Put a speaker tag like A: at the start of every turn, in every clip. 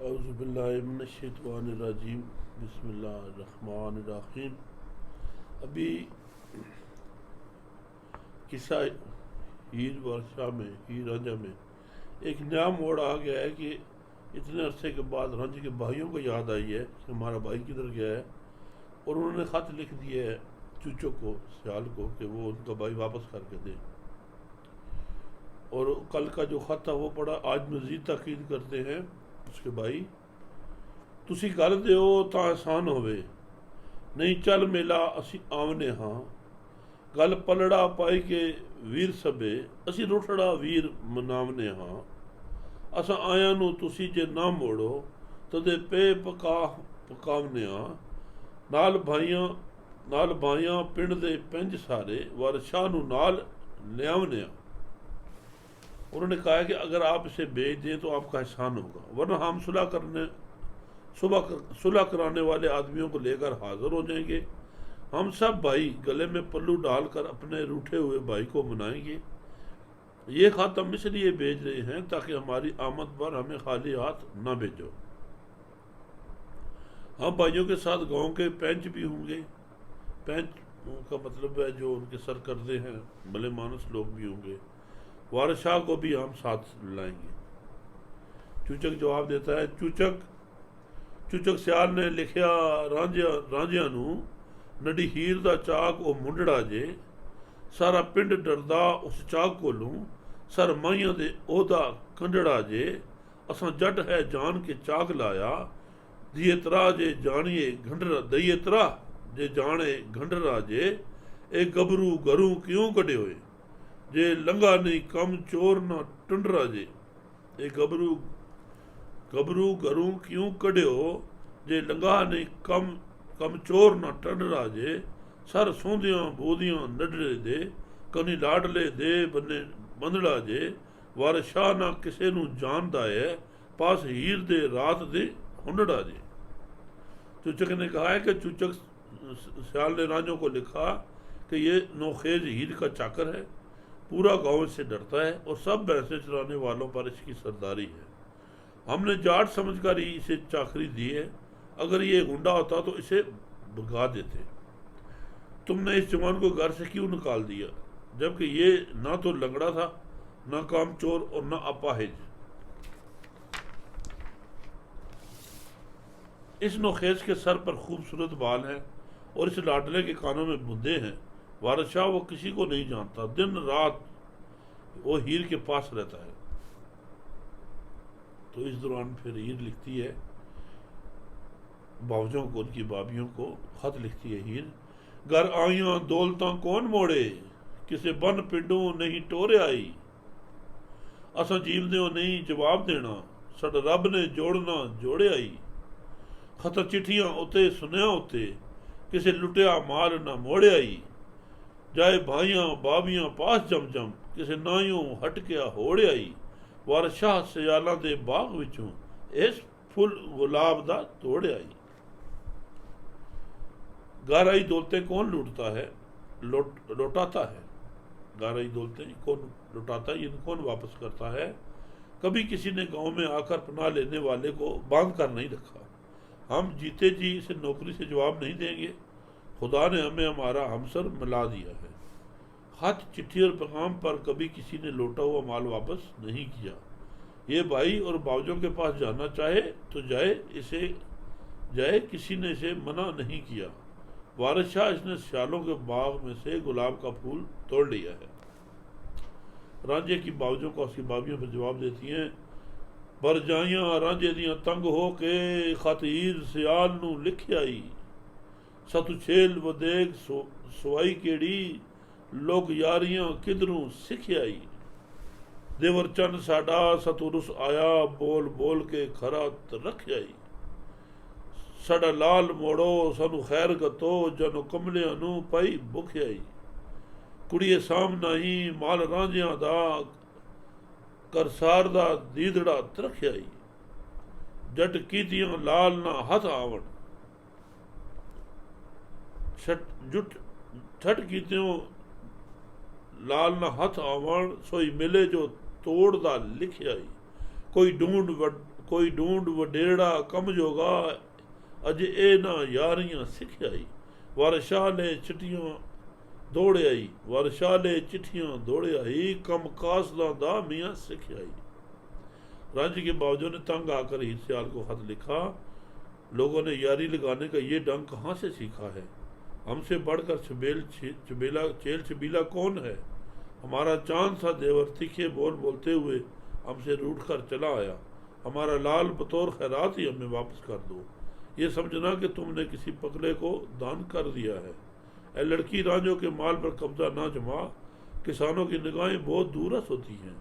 A: औज़ुबिल्लाहिमिनश्शैतानिर्रजीम बिस्मिल्लाहिर्रहमानिर्रहीम। अभी किस्सा हीर वर्षा में, हीर रांझा में एक नया मोड़ आ गया है कि इतने अरसे के बाद रांझे के भाइयों को याद आई है कि हमारा भाई किधर गया है, और उन्होंने ख़त लिख दिया है चूचो को, सियाल को, कि वो उनका भाई वापस करके दे। और कल का जो ख़त था वो पढ़ा। आज मज़ीद ताकीद करते हैं उसके भाई, तुसी कर दिओ तां आसान होवे, नहीं चल मेला असी आवने हाँ, गल पलड़ा पाई के वीर सबे, असी रुठड़ा वीर मनावने हाँ, असा आया नू तुसी जे ना मोड़ो तदे पे पकावने हाँ, नाल भाइयां पिंड दे पिंज सारे वर शाह नू नाल लियावने हाँ। उन्होंने कहा कि अगर आप इसे बेच दें तो आपका एहसान होगा, वरना हम सुलह कराने वाले आदमियों को लेकर हाजिर हो जाएंगे। हम सब भाई गले में पल्लू डालकर अपने रूठे हुए भाई को मनाएंगे। ये खत हम इसलिए भेज रहे हैं ताकि हमारी आमद पर हमें खाली हाथ ना भेजो। हम भाइयों के साथ गांव के पैंच भी होंगे। पैंच का मतलब है जो उनके सरकर्दे हैं, भले मानस लोग भी होंगे। वारशाह को भी हम साथ लाएंगे। चूचक जवाब देता है, चूचक सियाल ने लिखिया, रांझिया नू नडी हीर दा चाक ओ मुंडड़ा जे, सारा पिंड डरदा उस चाक कोलू, सर माइया दे ओहदा कंडड़ा जे, असां जट है जान के चाक लाया, दिए तरा जे जानिए घंडरा, दइए तरा जे जाने घंडरा जे, ए गबरू घरू क्यों कढे होए, जे लंगा नहीं कम चोर ना टुंडरा जे, ए गबरू घरू क्यों कढियो, जे लंगा नहीं कम चोर ना टंडरा जे, सर सोंदियां बोदियां नडरे दे, कनी लाडले दे बंदड़ा जे, वार शाह ना किसे नू जानदा है, पास हीर दे रात दे हुंडड़ा जे। चूचक ने कहा है कि चूचक सियाल ने रांझों को लिखा कि ये नौखेज हीर का चाकर है, पूरा गांव इससे डरता है और सब भैंसे चराने वालों पर इसकी सरदारी है। हमने जाट समझकर ही इसे चाकरी दी है, अगर ये गुंडा होता तो इसे भगा देते। तुमने इस जवान को घर से क्यों निकाल दिया, जबकि ये ना तो लंगड़ा था, ना कामचोर और ना अपाहिज। इस नौखेज के सर पर खूबसूरत बाल हैं और इस लाडले के कानों में बुद्धे हैं। वारशाह वो किसी को नहीं जानता, दिन रात वो हीर के पास रहता है। तो इस दौरान फिर हीर लिखती है बावजों को, उनकी बाबियों को खत लिखती है हीर, घर आइयां दौलतां कौन मोड़े, किसे बन पिंडों नहीं टोरे आई, असा जीवदेओ नहीं जवाब देना, सड रब ने जोड़ना जोड़े आई, खत चिट्ठियां उते सुनिया उते, किसे लुटिया माल ना मोड़े आई, जाए भाइयां बाबियां पास जम किसे नाइयों हटकिया होड़े आई, वार शाह सियालां दे बाग विचों इस फुल गुलाब दा तोड़े आई। गाराई दौलतें कौन लूटता है, लौटाता है। गाराई दौलतें कौन लुटाता है, इनको कौन वापस करता है। कभी किसी ने गांव में आकर पनाह लेने वाले को बांध कर नहीं रखा। हम जीते जी इसे नौकरी से जवाब नहीं देंगे, खुदा ने हमें हमारा हमसर मिला दिया है। खत, चिट्ठी और पैगाम पर कभी किसी ने लौटा हुआ माल वापस नहीं किया। ये भाई और बावजों के पास जाना चाहे तो जाए, किसी ने इसे मना नहीं किया। वारिस शाह इसने सियालों के बाग में से गुलाब का फूल तोड़ लिया है। रांझे की बावजों को उसकी बाबियों पर जवाब देती हैं, पर जाइयां रांझे दियां तंग हो के, खत हीर सियाल नू लिख आई, सतु छेल वदेग सवाई केड़ी, लोग यारियां किधरों सिख आई, देवर चंद साडा सतुरुस आया, बोल बोल के खरा रख आई, साडा लाल मोड़ो सानू खैर गतो, जनो कमलियां नू पाई भुख आई, कुड़िए सामना ही माल रांझियां दा, करसार दा दीदड़ा तरख आई, जट कीतियां लाल ना हथ आवण, छठ कीतियों लाल ना हथ आवण, सोई मिले जो तोड़ दा लिख आई, कोई कोई ढूंढ वडेड़ा कम जोगा, अज ए ना यारियां सिखियाई। वारशाले चिट्ठियां दौड़ आई, वारशाले चिट्ठियां दौड़ आई, कम कासदा दा मियाँ सिखियाई। राज्य के बावजूद ने तंग आकर हीर सियाल को खत लिखा, लोगों ने यारी लगाने का ये ढंग कहाँ से सीखा है? हमसे बढ़कर चेल छबीला कौन है? हमारा चांद सा देवर तीखे बोल बोलते हुए हमसे रूठ कर चला आया। हमारा लाल बतौर खैरात ही हमें वापस कर दो। ये समझना कि तुमने किसी पगले को दान कर दिया है। ए लड़की, राजों के माल पर कब्जा ना जमा। किसानों की निगाहें बहुत दूरस होती हैं।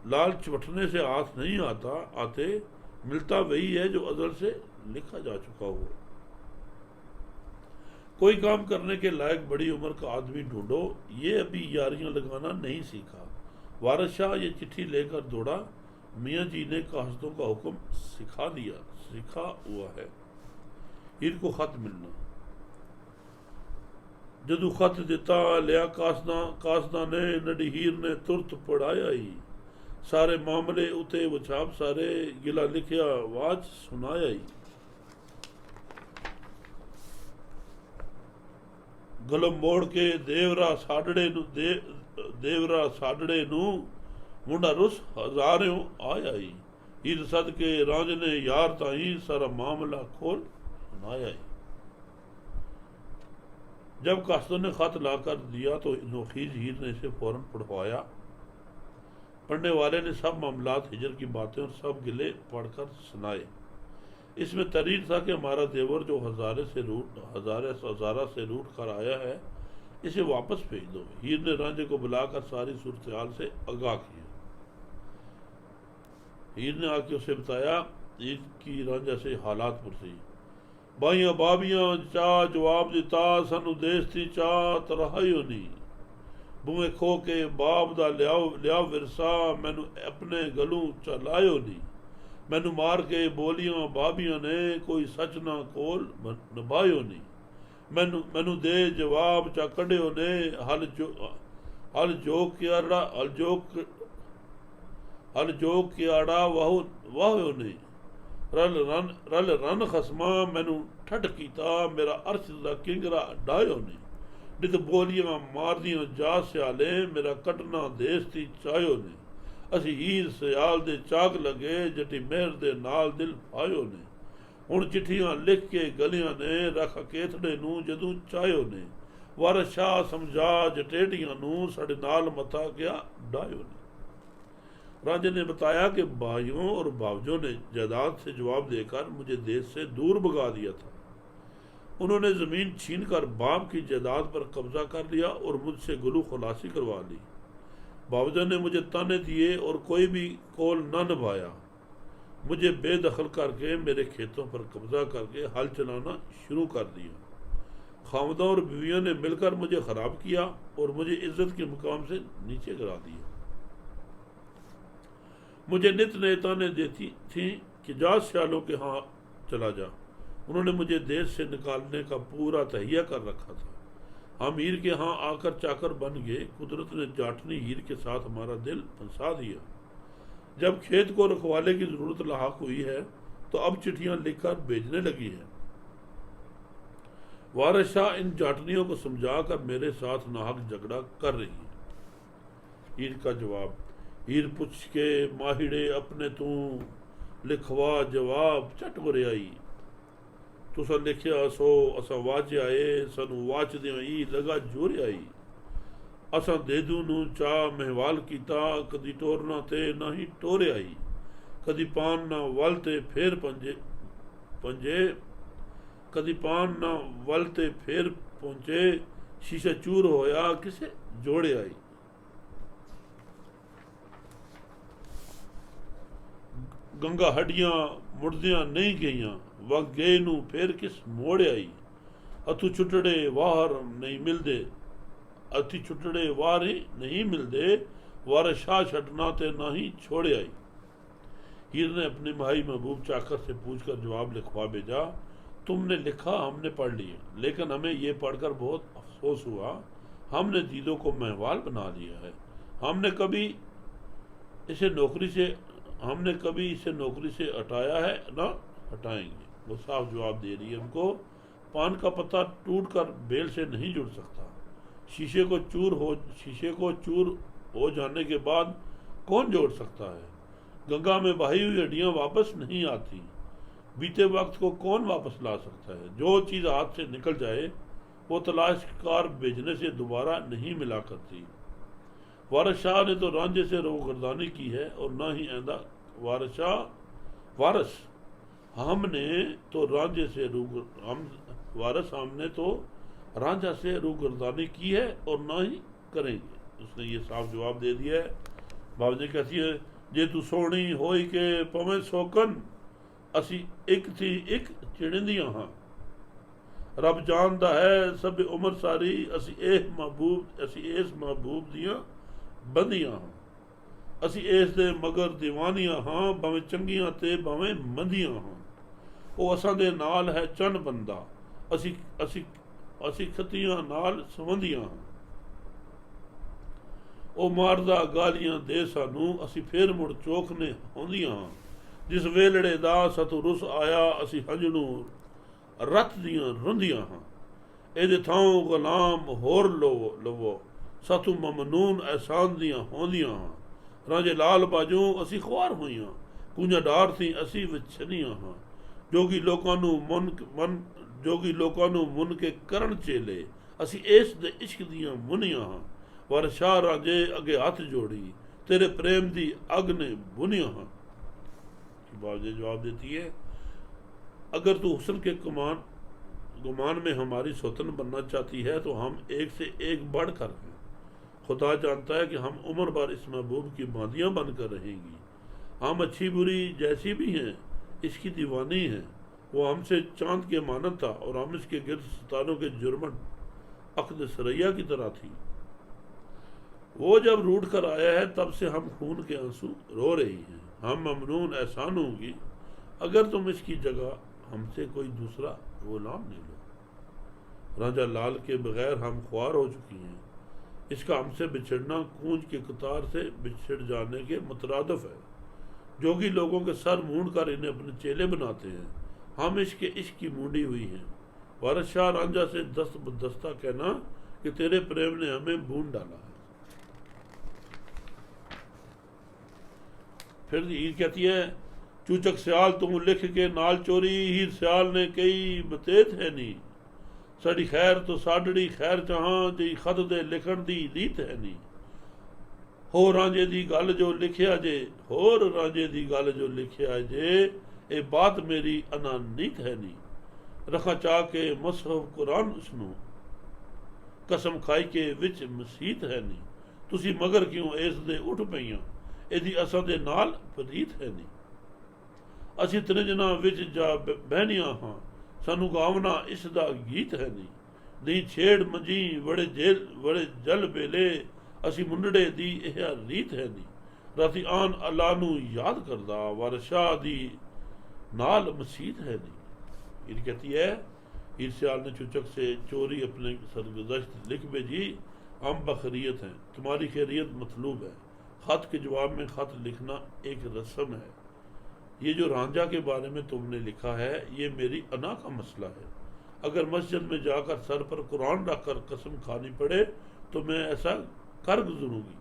A: लाल चवटने से हाथ नहीं आते, मिलता वही है जो अजल से लिखा जा चुका हो। कोई काम करने के लायक बड़ी उम्र का आदमी ढूंढो, ये अभी यारियां लगाना नहीं सीखा। वारिस शाह ये चिट्ठी लेकर दौड़ा, मियाँ जी ने कासदों का हुक्म सिखा हुआ है। हीर को खत मिलना। जदू खत दिता लिया कासदा ने, नडी हीर ने तुरत पढ़ाया ही। सारे मामले उते वछाप सारे, गिला लिखिया वाच सुनाया ही। गलम मोड़ के देवरा साडड़े नू मुंडा रुस हजारों आया ही। हीर सद के राज ने यार ताही, सारा मामला खोल सुनाया ही। जब कासदों ने खत लाकर दिया तो नोखीज हीर ने इसे फौरन पढ़वाया। पढ़ने वाले ने सब मामलात हिजर की बातें और सब गिले पढ़कर सुनाए। इसमें तरीर था कि हमारा देवर जो हजारा से रूठ कर आया है, इसे वापस भेज दो। हीर ने रांझे को बुलाकर सारी सूरत हाल से आगाह किया। हीर ने आके उसे बताया, ईद की रांझा से हालात पुरसी। बाइया बाबियां चा जवाब दिता, सानू देश थी चा तरहायो नी। बुए खो के बाप दा लिया विरसा, मैनू अपने गलू चलायो नी। मैनू मार के बोलियां बाबियां ने, कोई सच ना कोल निभायो नी। मैनू दे जवाब चा कढ़ियो ने, हल जोक कियाड़ा वाहो ने। रल रन खसमा, मैनू ठठ कीता, मेरा अर्श दा किंगरा डायो ने। नित बोलियां मारदियां जा सियाले, मेरा कटना देश दी चायो ने। असी हीर सियाल दे चाक लगे, जटी मेहर दे नाल दिल पायो ने। हुण चिट्ठियां लिख के गलियां ने, रख केथड़े नू जदू चायो ने। वारिस शाह समझा जटेटियां नू, साडे नाल मथा गया डायो ने। राजे ने बताया कि भाइयों और भावजों ने जायदाद से जवाब देकर मुझे देश से दूर भगा दिया था। उन्होंने जमीन छीनकर बाप की जायदाद पर कब्जा कर लिया और मुझसे गुलू खलासी करवा ली। बावजा ने मुझे ताने दिए और कोई भी कौल न निभाया। मुझे बेदखल करके मेरे खेतों पर कब्जा करके हल चलाना शुरू कर दिया। खामदों और बीवियों ने मिलकर मुझे खराब किया और मुझे इज्जत के मुकाम से नीचे गिरा दिया। मुझे नित नेता ने देती थी कि जा सियालों के यहाँ चला जा। उन्होंने मुझे देश से निकालने का पूरा तहिया कर रखा था। हम हीर के यहाँ आकर चाकर बन गए। कुदरत ने जाटनी हीर के साथ हमारा दिल फंसा दिया। जब खेत को रखवाले की जरूरत लाहक हुई है तो अब चिट्ठियां लिखकर भेजने लगी है। वारिस शाह इन जाटनियों को समझाकर मेरे साथ नाहक झगड़ा कर रही है। हीर का जवाब। हीर पूछ के माहिड़े अपने तू लिखवा जवाब झट बुरियाई। तुसा लिखिया सो असा वाच आए, सानू वाच दियां ई लगा जोर आई। असा देदू नू चा महवाल कीता, कदी टोरना ते ना ही टोरे आई। कदी पान ना वल ते फेर पंजे कदी पान ना वल ते फेर पहुंचे। शीशा चूर होया किसे जोड़े आई। गंगा हड्डियां मुड़दियां नहीं गईयां, वक्त गए नू फेर किस मोड़ आई। अथू छुटड़े वार नहीं मिलदे, अथी छुटड़े वार ही नहीं मिलदे। वारिस शाह छटना ते ना ही छोड़े आई। हीर ने अपने भाई महबूब चाकर से पूछकर जवाब लिखवा भेजा। तुमने लिखा हमने पढ़ लिया, लेकिन हमें ये पढ़कर बहुत अफसोस हुआ। हमने दीदों को महवाल बना लिया है। हमने कभी इसे नौकरी से हमने कभी इसे नौकरी से हटाया है ना हटाएंगे। वो साफ जवाब दे रही है उनको, पान का पत्ता टूट कर बेल से नहीं जुड़ सकता। शीशे को चूर हो जाने के बाद कौन जोड़ सकता है। गंगा में बही हुई हड्डियां वापस नहीं आती। बीते वक्त को कौन वापस ला सकता है। जो चीज़ हाथ से निकल जाए वो तलाशकार भेजने से दोबारा नहीं मिला करती। वारिस शाह ने तो रांझे से रोगर्दानी की है और ना ही आइंदा। वारिस हमने तो रांझा से रूगर्दानी की है और ना ही करेंगे। उसने ये साफ जवाब दे दिया है। बाबा जी कहती है, जे तू सोहनी होई के पवें सोकन, असी एक थी एक चिड़िंदियां हाँ। रब जानदा है सब उम्र सारी, असी इस महबूब दियां बंदियां हाँ। असी इस दे मगर दीवानियां हाँ, भावें चंगियां ते भावें मंदियां हाँ। वो असां दे नाल है चन बंदा, असी खतियां नाल संबंधियां हाँ। ਉਹ ਮਾਰਦਾ ਗਾਲੀਆਂ ਦੇ ਸਾਨੂੰ, ਅਸੀਂ ਫੇਰ ਮੁੜ ਚੋਖਨੇ ਹੁੰਦੀਆਂ ਹਾਂ। ਜਿਸ ਵੇਲੜੇ ਦਾ ਸਤੂ ਰੁਸ ਆਇਆ, ਅਸੀਂ ਹੰਝਣੂ ਰਤ ਦੀਆਂ ਰੁੰਦੀਆਂ ਹਾਂ। ਇਹਦੇ ਥਾਂ ਗੁਲਾਮ ਹੋਰ ਲਵੋ, ਸਤੂ ਮਮਨੂਨ ਅਹਿਸਾਨ ਦੀਆਂ ਹੁੰਦੀਆਂ ਹਾਂ। ਰਾਂਝੇ ਲਾਲ ਬਾਜੂ ਅਸੀਂ ਖੁਆਰ ਹੋਈਆਂ, ਕੂੰਜਾਂ ਡਾਰ ਸੀ ਅਸੀਂ ਵਿਛਨੀਆਂ ਹਾਂ। ਜੋਗੀ ਲੋਕਾਂ ਨੂੰ ਮੁੰਨ ਕੇ ਕਰਨ ਚੇਲੇ, ਅਸੀਂ ਇਸ ਦੇ ਇਸ਼ਕ ਦੀਆਂ ਮੁਨੀਆਂ ਹਾਂ। वारिस शाह रांझे अगे हथ जोड़ी, तेरे प्रेम दी अग ने बुनिया हाँ। बावजे जवाब देती है, अगर तू हुस्न के गुमान में हमारी सौतन बनना चाहती है तो हम एक से एक बढ़कर हैं। खुदा जानता है कि हम उम्र भर इस महबूब की बांदियाँ बनकर रहेंगी। हम अच्छी बुरी जैसी भी हैं इसकी दीवानी है। वो हमसे चांद के मानद था और हम इसके गिर्द सितारों के जुर्मन अक्द सरैया की तरह थी। वो जब रूठ कर आया है तब से हम खून के आंसू रो रही हैं। हम ममनून एहसान होंगी अगर तुम इसकी जगह हमसे कोई दूसरा गुलाम ले लो। राजा लाल के बगैर हम ख्वार हो चुकी हैं। इसका हमसे बिछड़ना कूंज के कतार से बिछड़ जाने के मुतरादिफ है। जोगी लोगों के सर मूंड कर इन्हें अपने चेले बनाते हैं। हम इसके इश्क की मूंडी हुई हैं। वारिस शाह रांझा से दस्त बदस्ता कहना कि तेरे प्रेम ने हमें बूंद डाला है। फिर हीर कहती है, चूचक सियाल तू लिख के नाल चोरी, हीर सियाल ने कई बतेत है नी। साड़ी खैर तो साडड़ी खैर चाहां, जी खत दे लिखण दी रीत है नी। हो रांझे दी गल जो लिखिया जे, होर रांझे दी गल जो लिखिया जे, ए बात मेरी अनानीत है नी। रखा चाह के मसहफ कुरान उसनू, कसम खाई के विच मसीत है नी। तुसी मगर क्यों इस दे उठ पईयां, ਇਹਦੀ ਅਸਾਂ ਦੇ ਨਾਲ ਪ੍ਰੀਤ ਹੈ ਨਹੀਂ। ਅਸੀਂ ਤ੍ਰਿੰਜਨਾ ਵਿੱਚ ਜਾ ਬਹਿਨੀਆਂ ਹਾਂ, ਸਾਨੂੰ ਗਾਵਨਾ ਇਸ ਦਾ ਗੀਤ ਹੈ ਨਹੀਂ। ਨਹੀਂ ਛੇੜ ਮੰਜੀ ਬੜੇ ਜਲ ਵੇਲੇ, ਅਸੀਂ ਮੁੰਡੜੇ ਦੀ ਇਹ ਰੀਤ ਹੈ ਨਹੀਂ। ਰਾਤੀ ਆਨ ਅੱਲਾ ਨੂੰ ਯਾਦ ਕਰਦਾ, ਵਾਰਿਸ शाह ਦੀ नाल मसीत है नहीं। हीर कहती है, हीर सियाल ने चुचक से चोरी अपने सरगुज़श्त लिख भेजी, हम बखरियत हैं, तुम्हारी खैरियत मतलूब है। खत के जवाब में खत लिखना एक रस्म है। ये जो रांझा के बारे में तुमने लिखा है ये मेरी अना का मसला है। अगर मस्जिद में जाकर सर पर कुरान रखकर कसम खानी पड़े तो मैं ऐसा कर गुजरूंगी।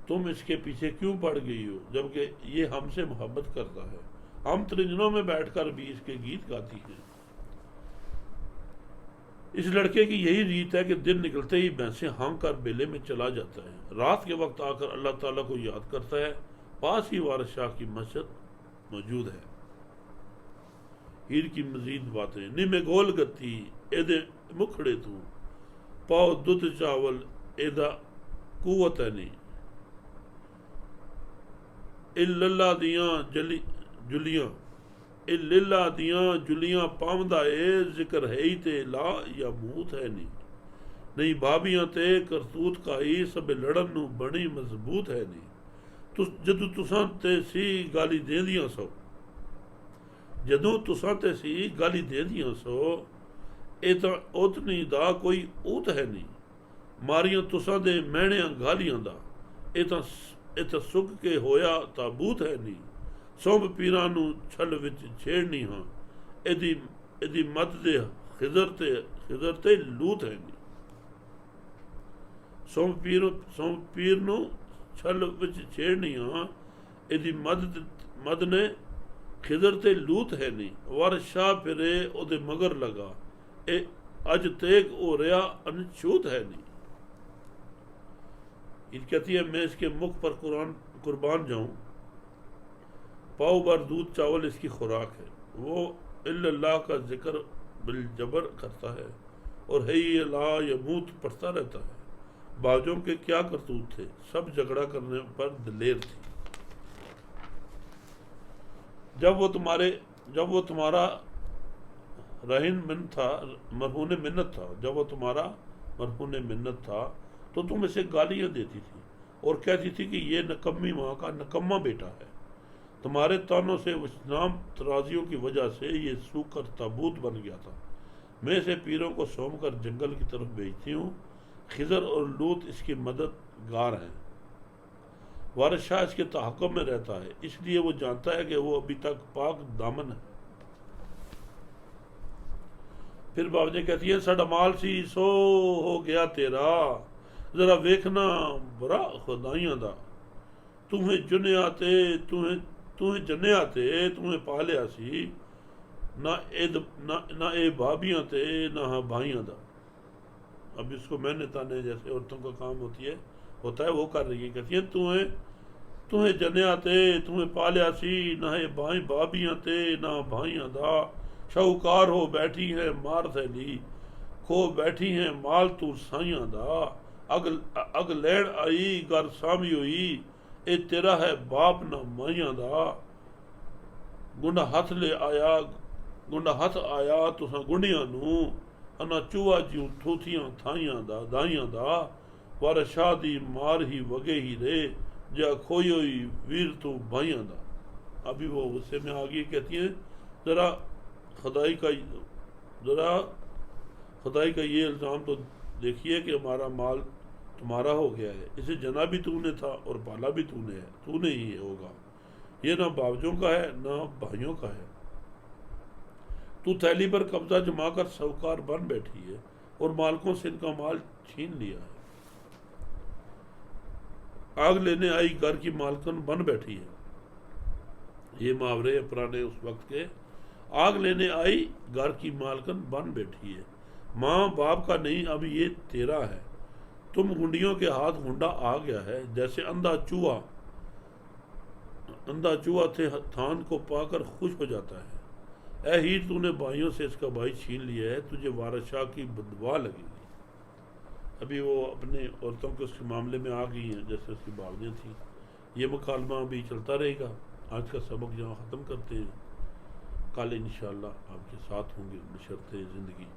A: तुम इसके पीछे क्यों पड़ गई हो जबकि ये हमसे मोहब्बत करता है। हम त्रिंजनों में बैठकर भी इसके गीत गाती हैं। इस लड़के की यही रीत है कि दिन निकलते ही भैंसे हाँक कर बेले में चला जाता है, रात के वक्त आकर अल्लाह ताला को याद करता है। पास ही वारिस शाह की मस्जिद मौजूद है। हीर की मजीद बातें, निमे गोल गत्ती एदे मुखड़े तू, पाओ दुध चावल एदा कुवत है नहीं। इल्लल्लाह दियां जुलियां, इल्लल्लाह दियां जुलियां पावंदा ए, जिक्र है ही ते ला या मूत है नहीं। नहीं भाबियां ते करतूत काई, सब लड़न नू बड़ी मजबूत है नहीं। जदों तुसां ते सी गाली देंदियां सो, जदों तुसां ते सी गाली देंदियां सो, ए तां ओतनी दा कोई ऊत है नहीं। मारियां तुसां दे मैणियां गालियां दा, ए तां इथ सुख के होया ताबूत है नहीं, सौंप पीरां नूं छल विच छेड़नी हां, ਇਹਦੀ ਮੱਤ ਦੇ ਖਿਜ਼ਰ ਤੇ ਲੂਤ ਹੈ ਨਹੀਂ। ਸੌਂਪ ਪੀਰ ਨੂੰ ਛਲ ਵਿੱਚ ਛੇੜਨੀ ਹਾਂ, ਇਹਦੀ ਮਦ ਨੇ ਖਿਜ਼ਰ ਤੇ ਲੂਤ ਹੈ ਨਹੀਂ। ਵਰ ਸ਼ਾਹ ਫਿਰੇ ਉਹਦੇ ਮਗਰ ਲਗਾ, ਇਹ ਅੱਜ ਤੇਗ ਹੋ ਰਿਹਾ अनछूत है नहीं। ये कहती है मैं इसके मुख पर कुर्बान जाऊं, पाव भर दूध चावल इसकी खुराक है। वो इल्लल्लाह का जिक्र बिलजबर करता है और है ये ला यमूत पढ़ता रहता है। बाजों के क्या करतूत थे, सब झगड़ा करने पर दिलेर थी। जब वो तुम्हारा रहीन मिन था, मरहून मिन्नत था, जब वो तुम्हारा मरहून मिन्नत था तो तुम इसे गालियां देती थी और कहती थी कि ये नकम्मी माँ का नकम्मा बेटा है। तुम्हारे तानों से नाम तराजियों की वजह से ये सूकर ताबूत बन गया था। मैं इसे पीरों को सौंप कर जंगल की तरफ भेजती हूँ। खिजर और लूत इसकी मददगार हैं। वारिस शाह इसके तहक्कुम में रहता है, इसलिए वो जानता है कि वो अभी तक पाक दामन है। फिर बावजे कहती है साडा माल सी सो हो गया तेरा, जरा वेखना बुरा खुदाइयां दा। तुम्हें जुनिया ते तुम्हें जन्या ते तुम्हें पालिया सी, ना ए भाभियां ते ना भाइयां दा। अब इसको मैंने ताने जैसे औरतों का काम होता है वो कर रही है। कहती है तुम्हें जन्या ते तुम्हें पालिया सी, ना ए भाभियां ते ना भाइयां दा। शाहूकार हो बैठी है मार थैली, खो बैठी है माल तू साइयां दा। अग लैण आई घर सामी हुई, ए तेरा है बाप ना माइयां दा। गुंडा हथ आया तुसां गुंडियां नूं, अना चूहा जियूं थूथियां थाइयां दा दाइयां दा। वार शाह दी मार ही वगे ही रे, जा खोई हुई वीर तू भाइयां दा। अभी वो गुस्से में आ गई, कहती है जरा खुदाई का ये इल्ज़ाम तो देखिए कि हमारा माल तुम्हारा हो गया है, इसे जना भी तूने था और पाला भी तूने ही होगा। ये ना बावजों का है ना भाइयों का है। तू थैली पर कब्जा जमा कर साहूकार बन बैठी है और मालकों से इनका माल छीन लिया है। आग लेने आई घर की मालकन बन बैठी है। ये मुहावरे पुराने उस वक्त के। आग लेने आई घर की मालकन बन बैठी है, माँ बाप का नहीं अब ये तेरा है। तुम गुंडियों के हाथ गुंडा आ गया है, जैसे अंधा चूहा थे थान को पाकर खुश हो जाता है। ऐ हीर तूने भाइयों से इसका भाई छीन लिया है, तुझे वारिस शाह की बदवा लगेगी। अभी वो अपने औरतों के उसके मामले में आ गई हैं जैसे उसकी बावजियाँ थी। ये मुकालमा अभी चलता रहेगा। आज का सबक यहाँ ख़त्म करते हैं, कल इंशाअल्लाह आपके साथ होंगे बशर्ते ज़िंदगी।